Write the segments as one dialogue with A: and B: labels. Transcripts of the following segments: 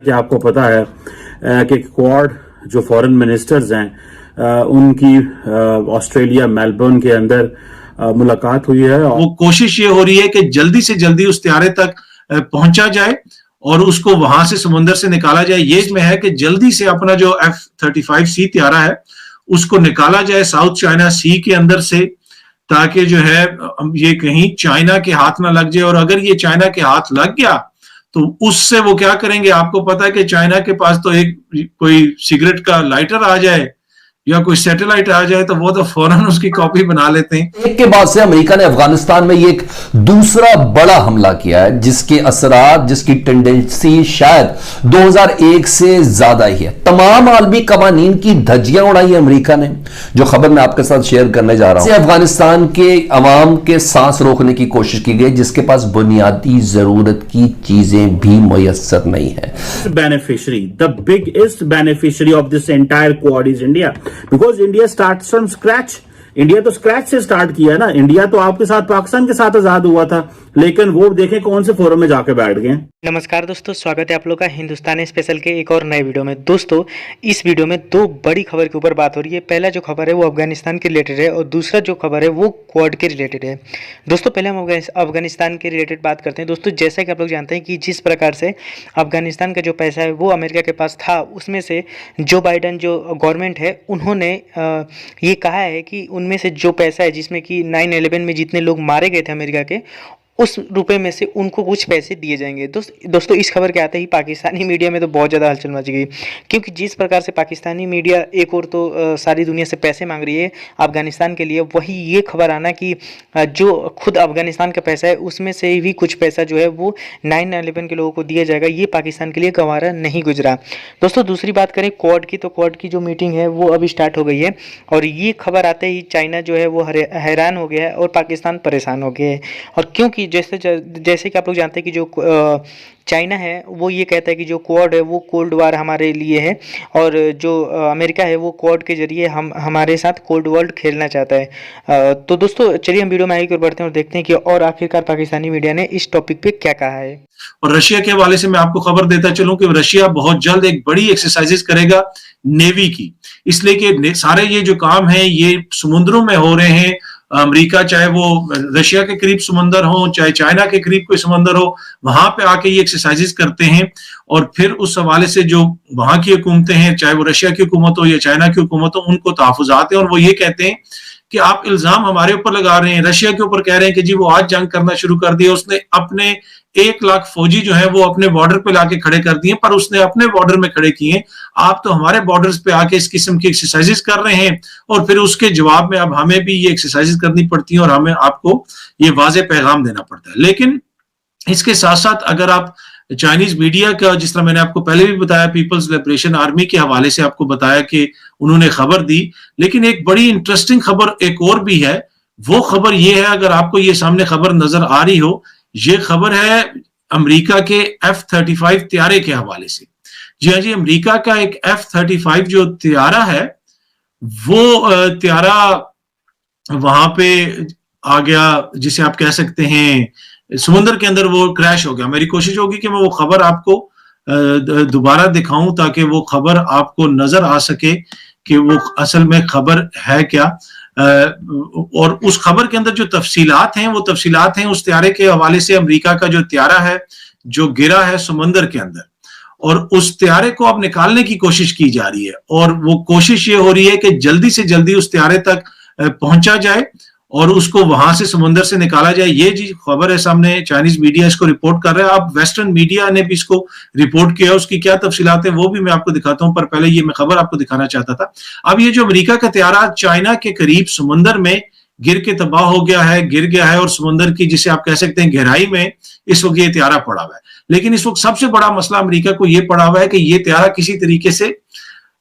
A: कि आपको पता है कि क्वाड जो फॉरेन मिनिस्टर्स हैं उनकी ऑस्ट्रेलिया मेलबर्न के अंदर मुलाकात हुई है।
B: वो कोशिश ये हो रही है कि जल्दी से जल्दी उस त्यारे तक पहुंचा जाए और उसको वहां से समुद्र से निकाला जाए। ये में है कि जल्दी से अपना जो F-35C त्यारा है उसको निकाला जाए साउथ चाइना सी के अंदर से, ताकि जो है ये कहीं चाइना के हाथ ना लग जाए। और अगर ये चाइना के हाथ लग गया तो उससे वो क्या करेंगे, आपको पता है कि चाइना के पास तो एक कोई सिगरेट का लाइटर आ जाए या कोई सैटेलाइट आ जाए तो वो तो फौरन उसकी कॉपी बना लेते हैं।
C: एक के बाद से अमेरिका ने अफगानिस्तान में ये एक दूसरा बड़ा हमला किया है जिसके असरात, जिसकी टेंडेंसी शायद 2001 से ज्यादा ही है। तमाम आलमी कवानीन की धज्जियां उड़ाई अमेरिका ने। जो खबर मैं आपके साथ शेयर करने जा रहा हूं, अफगानिस्तान के अवाम के सांस रोकने की कोशिश की गई जिसके पास बुनियादी जरूरत की चीजें भी मुयस्सर नहीं है।
A: Beneficiary, the biggest beneficiary of this entire quad is India, because India start from scratch. India तो स्क्रैच से स्टार्ट किया ना। इंडिया तो आपके साथ पाकिस्तान के साथ आजाद हुआ था, लेकिन वो देखें कौन से फोरम में जाके बैठ गए।
D: नमस्कार दोस्तों, स्वागत है आप लोग का हिंदुस्तानी स्पेशल के एक और नए वीडियो में। दोस्तों, इस वीडियो में दो बड़ी खबर के ऊपर बात हो रही है। पहला जो खबर है वो अफगानिस्तान के रिलेटेड है और दूसरा जो खबर है वो क्वाड के रिलेटेड है। दोस्तों, पहले हम अफगानिस्तान के रिलेटेड बात करते हैं। दोस्तों, जैसा कि आप लोग जानते हैं कि जिस प्रकार से अफगानिस्तान का जो पैसा है वो अमेरिका के पास था, उसमें से जो बाइडन जो गवर्नमेंट है उन्होंने ये कहा है कि उनमें से जो पैसा है, जिसमें कि 9/11 में जितने लोग मारे गए थे अमेरिका के, उस रुपए में से उनको कुछ पैसे दिए जाएंगे। दोस्तों इस खबर के आते ही पाकिस्तानी मीडिया में तो बहुत ज़्यादा हलचल मच गई, क्योंकि जिस प्रकार से पाकिस्तानी मीडिया एक और तो सारी दुनिया से पैसे मांग रही है अफगानिस्तान के लिए, वही ये खबर आना कि जो खुद अफगानिस्तान का पैसा है उसमें से भी कुछ पैसा जो है वो 9/11 के लोगों को दिया जाएगा, ये पाकिस्तान के लिए गंवारा नहीं गुजरा। दोस्तों, दूसरी बात करें क्वाड की, तो क्वाड की जो मीटिंग है वो अभी स्टार्ट हो गई है और ये खबर आते ही चाइना जो है वो हैरान हो गया है और पाकिस्तान परेशान हो गया है। और क्योंकि जैसे कि आप लोग जानते हैं कि जो चाइना है वो ये कहता है कि जो क्वाड है वो कोल्ड वार हमारे लिए है और जो अमेरिका है वो क्वाड के जरिए हमारे साथ कोल्ड वॉर खेलना चाहता है। तो दोस्तों चलिए हम वीडियो में आगे की ओर बढ़ते हैं और देखते हैं कि और आखिरकार पाकिस्तानी मीडिया ने इस टॉपिक पे क्या कहा है।
B: और रशिया के हवाले से मैं आपको खबर देता चलूं कि रशिया बहुत जल्द एक बड़ी एक्सरसाइजेस करेगा नेवी की, इसलिए कि सारे ये जो काम है ये समुद्रों में हो रहे हैं। अमेरिका चाहे वो रशिया के करीब समंदर हो, चाहे चाइना के करीब कोई समंदर हो, वहां पे आके ये एक्सरसाइजेस करते हैं और फिर उस हवाले से जो वहां की हुकूमतें हैं, चाहे वो रशिया की हुकूमत हो या चाइना की हुकूमत हो, उनको तहफुजात हैं और वो ये कहते हैं कि आप इल्जाम हमारे ऊपर लगा रहे हैं, रशिया के ऊपर कह रहे हैं कि जी वो आज जंग करना शुरू कर दिया, उसने अपने 1 लाख फौजी जो है वो अपने बॉर्डर पे लाके खड़े कर दिए, पर उसने अपने बॉर्डर में खड़े किए, आप तो हमारे बॉर्डर्स पे आके इस किस्म की एक्सरसाइजेस कर रहे हैं और फिर उसके जवाब में अब हमें भी ये एक्सरसाइजेस करनी पड़ती है और हमें आपको ये वाज़ेह पैगाम देना पड़ता है। लेकिन इसके साथ साथ अगर आप चाइनीज मीडिया का, जिस तरह मैंने आपको पहले भी बताया, पीपल्स लिबरेशन आर्मी के हवाले से आपको बताया कि उन्होंने खबर दी, लेकिन एक बड़ी इंटरेस्टिंग खबर एक और भी है। वो खबर ये है, अगर आपको ये सामने खबर नजर आ रही हो, ये खबर है अमेरिका के F-35 त्यारे के हवाले से। जी हाँ जी, अमेरिका का एक F-35 जो त्यारा है वो त्यारा वहां पे आ गया, जिसे आप कह सकते हैं समुद्र के अंदर वो क्रैश हो गया। मेरी कोशिश होगी कि मैं वो खबर आपको दोबारा दिखाऊं ताकि वो खबर आपको नजर आ सके कि वो असल में खबर है क्या। और उस खबर के अंदर जो तफसीलात हैं वो तफसीलात हैं उस त्यारे के हवाले से। अमेरिका का जो त्यारा है जो गिरा है समंदर के अंदर, और उस त्यारे को अब निकालने की कोशिश की जा रही है और वो कोशिश ये हो रही है कि जल्दी से जल्दी उस त्यारे तक पहुंचा जाए और उसको वहां से समुद्र से निकाला जाए। ये जी खबर है सामने, चाइनीज मीडिया इसको रिपोर्ट कर रहा है। अब वेस्टर्न मीडिया ने भी इसको रिपोर्ट किया, उसकी क्या तफसीलात है वो भी मैं आपको दिखाता हूं, पर पहले ये मैं खबर आपको दिखाना चाहता था। अब ये जो अमेरिका का त्यारा चाइना के करीब समुद्र में गिर के तबाह हो गया है, गिर गया है और समुद्र की, जिसे आप कह सकते हैं गहराई में इस वक्त ये त्यारा पड़ा हुआ है। लेकिन इस वक्त सबसे बड़ा मसला अमेरिका को ये पड़ा हुआ है कि ये त्यारा किसी तरीके से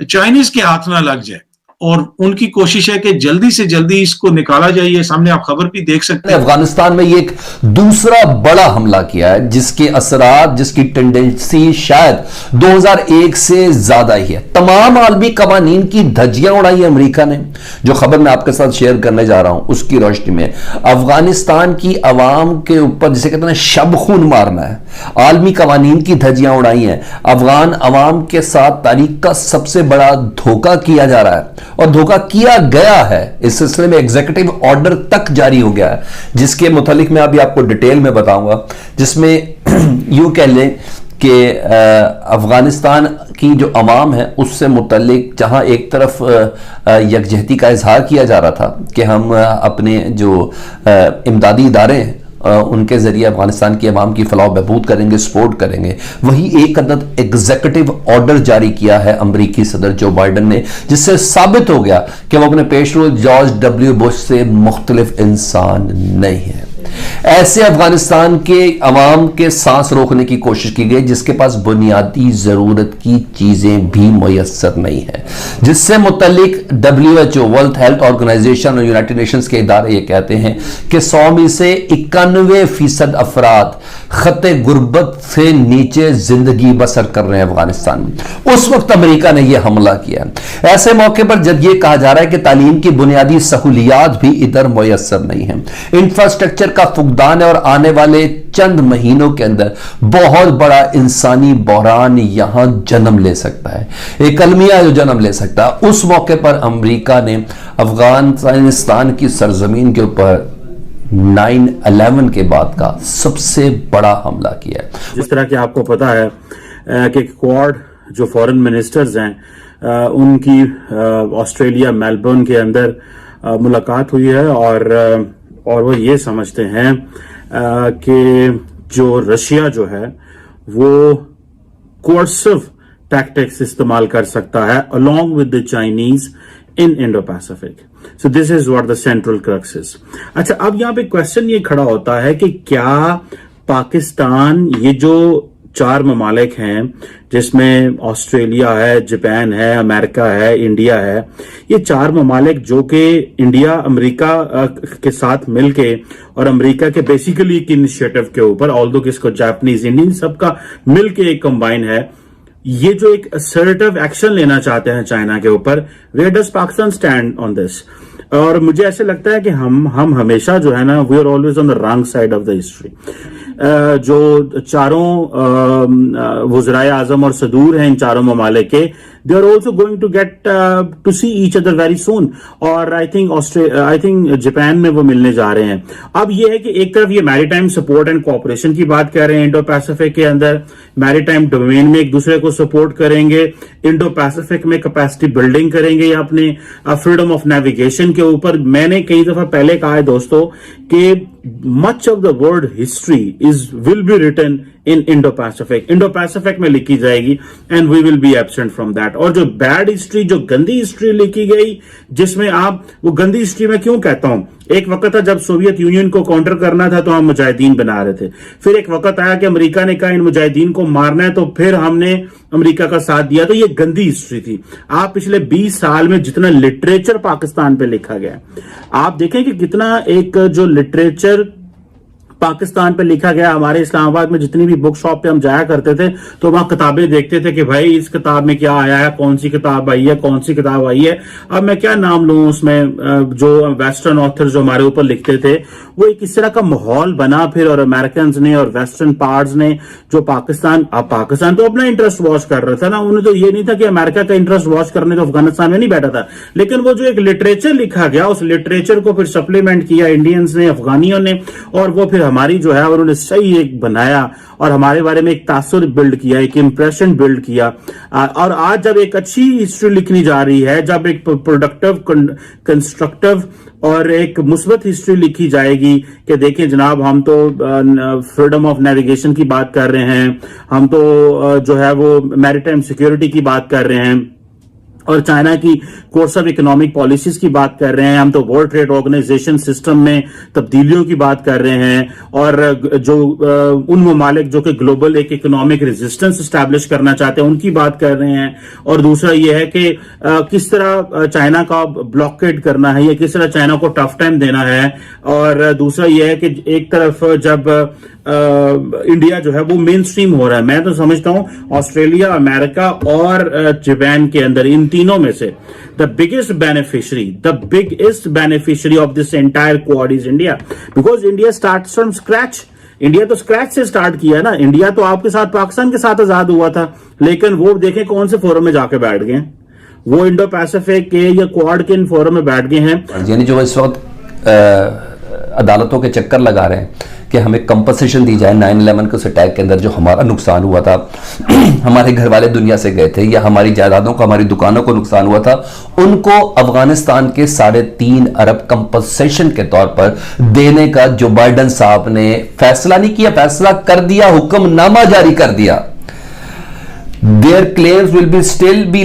B: चाइनीज के हाथ ना लग जाए। और उनकी कोशिश है कि जल्दी से जल्दी इसको निकाला जाए। ये सामने आप खबर भी देख सकते हैं।
C: अफगानिस्तान में ये एक दूसरा बड़ा हमला किया है जिसके असरात, जिसकी टेंडेंसी शायद 2001 से ज्यादा ही है। तमाम आलमी कवानीन की धज्जियां उड़ाई अमेरिका ने। जो खबर मैं आपके साथ शेयर करने जा रहा हूं उसकी रोशनी में अफगानिस्तान की अवाम के ऊपर जिसे कहते हैं शब खून मारना है, आलमी कवानीन की धज्जियां उड़ाई हैं। अफगान अवाम के साथ तारीख का सबसे बड़ा धोखा किया जा रहा है और धोखा किया गया है। इस सिलसिले में एग्जीक्यूटिव ऑर्डर तक जारी हो गया है जिसके मुतालिक मैं अभी आपको डिटेल में बताऊंगा, जिसमें यूं कह लें कि अफगानिस्तान की जो अवाम है उससे मुतल्लिक जहां एक तरफ यकजहती का इजहार किया जा रहा था कि हम अपने जो इमदादी इदारे हैं उनके जरिए अफगानिस्तान की अवाम की फलाह बहबूद करेंगे, सपोर्ट करेंगे, वही एक अदद एग्जीक्यूटिव ऑर्डर जारी किया है अमेरिकी सदर जो बाइडन ने, जिससे साबित हो गया कि वो अपने पेशरो जॉर्ज डब्ल्यू बुश से मुख्तलिफ इंसान नहीं है। ऐसे अफगानिस्तान के अवाम के सांस रोकने की कोशिश की गई जिसके पास बुनियादी जरूरत की चीजें भी मुयस्सर नहीं है, जिससे मुतल्लिक WHO वर्ल्ड हेल्थ ऑर्गेनाइजेशन और यूनाइटेड नेशंस के इदारे ये कहते हैं कि 100 में से 91% अफराद खत्ते गुर्बत से नीचे जिंदगी बसर कर रहे हैं अफगानिस्तान में। उस वक्त अमेरिका ने यह हमला किया। ऐसे मौके पर जब यह कहा जा रहा है कि तालीम की बुनियादी सहूलियात भी इधर मुयस्सर नहीं है, इंफ्रास्ट्रक्चर का फुकदान है और आने वाले चंद महीनों के अंदर बहुत बड़ा इंसानी बहरान यहां जन्म ले सकता है, एक अलमिया जो जन्म ले सकता है। उस मौके पर अमेरिका ने अफगानिस्तान की सरजमीन के ऊपर 9/11 के बाद का सबसे बड़ा हमला किया है।
A: जिस तरह कि आपको पता है कि क्वाड जो फॉरेन मिनिस्टर्स हैं उनकी ऑस्ट्रेलिया मेलबर्न के अंदर मुलाकात हुई है और वो ये समझते हैं कि जो रशिया जो है वो कोर्सिव टैक्टिक्स इस्तेमाल कर सकता है along with the Chinese in Indo Pacific. So this is what the central crux is. अच्छा, अब यहां पे क्वेश्चन ये खड़ा होता है कि क्या पाकिस्तान, ये जो 4 ममालिक हैं जिसमें ऑस्ट्रेलिया है, जापान है, अमेरिका है, इंडिया है, ये 4 ममालिक जो कि इंडिया अमेरिका के साथ मिलके और अमेरिका के बेसिकली एक इनिशिएटिव के ऊपर, ऑल्दो कि इसको जापानीज इंडियन सबका मिलके एक कंबाइन है, ये जो एक असर्टिव एक्शन लेना चाहते हैं चाइना के ऊपर, where does Pakistan stand on this? और मुझे ऐसे लगता है कि हम हमेशा जो है ना, we are always on the wrong side of the history. जो चारों वज़राए आजम और सदूर हैं इन चारों ममालिक के, they are also going to get to see each other very soon. और आई थिंक जापान में वो मिलने जा रहे हैं। अब ये है कि एक तरफ ये मैरीटाइम सपोर्ट एंड कोऑपरेशन की बात कर रहे हैं, इंडो पैसिफिक के अंदर मैरीटाइम डोमेन में एक दूसरे को सपोर्ट करेंगे, इंडो पैसिफिक में कैपेसिटी बिल्डिंग करेंगे या अपने फ्रीडम ऑफ नेविगेशन के ऊपर। मैंने कई दफा पहले कहा है दोस्तों कि much of the world history will be written in Indo Pacific, Indo Pacific में लिखी जाएगी and we will be absent from that. और जो बैड हिस्ट्री, जो गंदी हिस्ट्री लिखी गई, जिसमें आप, वो गंदी हिस्ट्री में क्यों कहता हूं, एक वक्त था जब सोवियत यूनियन को काउंटर करना था तो हम मुजाहिदीन बना रहे थे, फिर एक वक्त आया कि अमेरिका ने कहा इन मुजाहिदीन को मारना है तो फिर हमने अमेरिका का साथ दिया, तो ये गंदी हिस्ट्री थी। आप पिछले 20 साल में जितना लिटरेचर पाकिस्तान पे लिखा गया, आप देखें कि कितना एक जो लिटरेचर पाकिस्तान पे लिखा गया। हमारे इस्लामाबाद में जितनी भी बुक शॉप पे हम जाया करते थे तो वहां किताबें देखते थे कि भाई इस किताब में क्या आया है, कौन सी किताब आई है, कौन सी किताब आई है। अब मैं क्या नाम लूं, उसमें जो वेस्टर्न ऑथर जो हमारे ऊपर लिखते थे, वो एक इस तरह का माहौल बना फिर, और अमेरिकन ने और वेस्टर्न पार्ट्स ने जो पाकिस्तान तो अपना इंटरेस्ट वॉच कर रहा था ना, उन्हें तो ये नहीं था कि अमेरिका का इंटरेस्ट वॉच करने तो अफगानिस्तान में नहीं बैठा था, लेकिन वो जो एक लिटरेचर लिखा गया, उस लिटरेचर को फिर सप्लीमेंट किया इंडियंस ने, अफगानियों ने, और वो फिर हमारी जो है उन्होंने सही एक बनाया और हमारे बारे में एक तासुर बिल्ड किया, एक इंप्रेशन बिल्ड किया। और आज जब एक अच्छी हिस्ट्री लिखनी जा रही है, जब एक प्रोडक्टिव, कंस्ट्रक्टिव और एक मुस्बत हिस्ट्री लिखी जाएगी कि देखिए जनाब, हम तो फ्रीडम ऑफ नेविगेशन की बात कर रहे हैं, हम तो जो है वो मैरीटाइम सिक्योरिटी की बात कर रहे हैं, और चाइना की कोर्स ऑफ इकोनॉमिक पॉलिसीज की बात कर रहे हैं, हम तो वर्ल्ड ट्रेड ऑर्गेनाइजेशन सिस्टम में तब्दीलियों की बात कर रहे हैं, और जो उन ममालिक जो कि ग्लोबल एक इकोनॉमिक रेजिस्टेंस स्टैब्लिश करना चाहते हैं उनकी बात कर रहे हैं। और दूसरा ये है कि किस तरह चाइना का ब्लॉकेड करना है या किस तरह चाइना को टफ टाइम देना है। और दूसरा ये है कि एक तरफ जब इंडिया जो है वो मेन स्ट्रीम हो रहा है, मैं तो समझता हूं ऑस्ट्रेलिया, अमेरिका और जापान के अंदर, इन तीनों में से the biggest beneficiary of this entire quad is India, because India starts from scratch. India तो स्क्रैच से स्टार्ट किया ना। इंडिया तो आपके साथ पाकिस्तान के साथ आजाद हुआ था, लेकिन वो देखें कौन से फोरम में जाके बैठ गए, वो इंडो पैसिफिक के या क्वाड के इन फोरम में बैठ गए हैं।
C: यानी जो इस वक्त अदालतों के चक्कर लगा रहे हैं कि हमें कंपनसेशन दी जाए 9/11 के उस अटैक के अंदर जो हमारा नुकसान हुआ था, हमारे घर वाले दुनिया से गए थे, या हमारी जायदादों को, हमारी दुकानों को नुकसान हुआ था, उनको अफगानिस्तान के 3.5 अरब कंपनसेशन के तौर पर देने का जो बाइडेन साहब ने फैसला नहीं किया, फैसला कर दिया, हुक्मनामा जारी कर दिया। There claims will be still be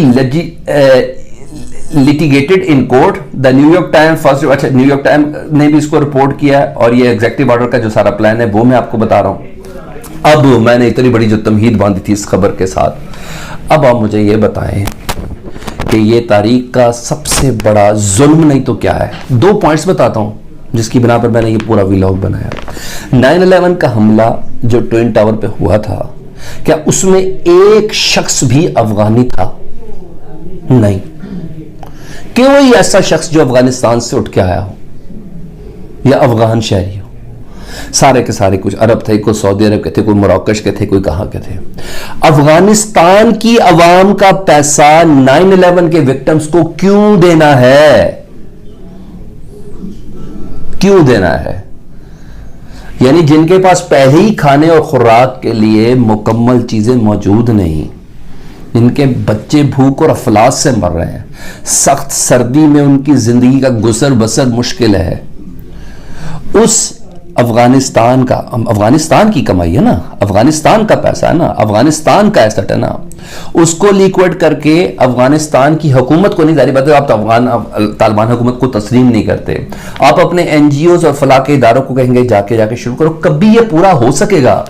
C: litigated in court. The New York time first, New York time ने भी इसको रिपोर्ट किया है, और ये एग्जीक्यूटिव ऑर्डर का जो सारा प्लान है वो मैं आपको बता रहा हूं। अब मैंने इतनी बड़ी जो तमहीद बांधी थी इस खबर के साथ, अब आप मुझे ये बताएं कि ये तारीख का सबसे बड़ा जुल्म नहीं तो क्या है। 2 पॉइंट्स बताता हूं जिसकी बिना पर मैंने ये पूरा व्लॉग बनाया। 9/11 का हमला जो ट्विन टावर पे हुआ था, क्या उसमें एक शख्स भी अफगानी था? नहीं। कोई ऐसा शख्स जो अफगानिस्तान से उठ के आया हो या अफगान शहरी हो, सारे के सारे कुछ अरब थे, कोई सऊदी अरब के थे, कोई मोरक्कश के थे, कोई कहां के थे। अफगानिस्तान की अवाम का पैसा 9/11 के विक्टिम्स को क्यों देना है? क्यों देना है? यानी जिनके पास पहले ही खाने और खुराक के लिए मुकम्मल चीजें मौजूद नहीं, इनके बच्चे भूख और अफलास से मर रहे हैं, सख्त सर्दी में उनकी जिंदगी का गुजर बसर मुश्किल है, उस अफगानिस्तान का, अफगानिस्तान की कमाई है ना, अफगानिस्तान का पैसा है ना, अफगानिस्तान का एसेट है ना, उसको लिक्विड करके अफगानिस्तान की हुकूमत को नहीं, जारी बात है आप तो अफगान तालिबान हुकूमत को तस्लीम नहीं करते, आप अपने एनजीओ और फलाह के इदारों को कहेंगे जाके शुरू करो, कभी ये पूरा हो सकेगा?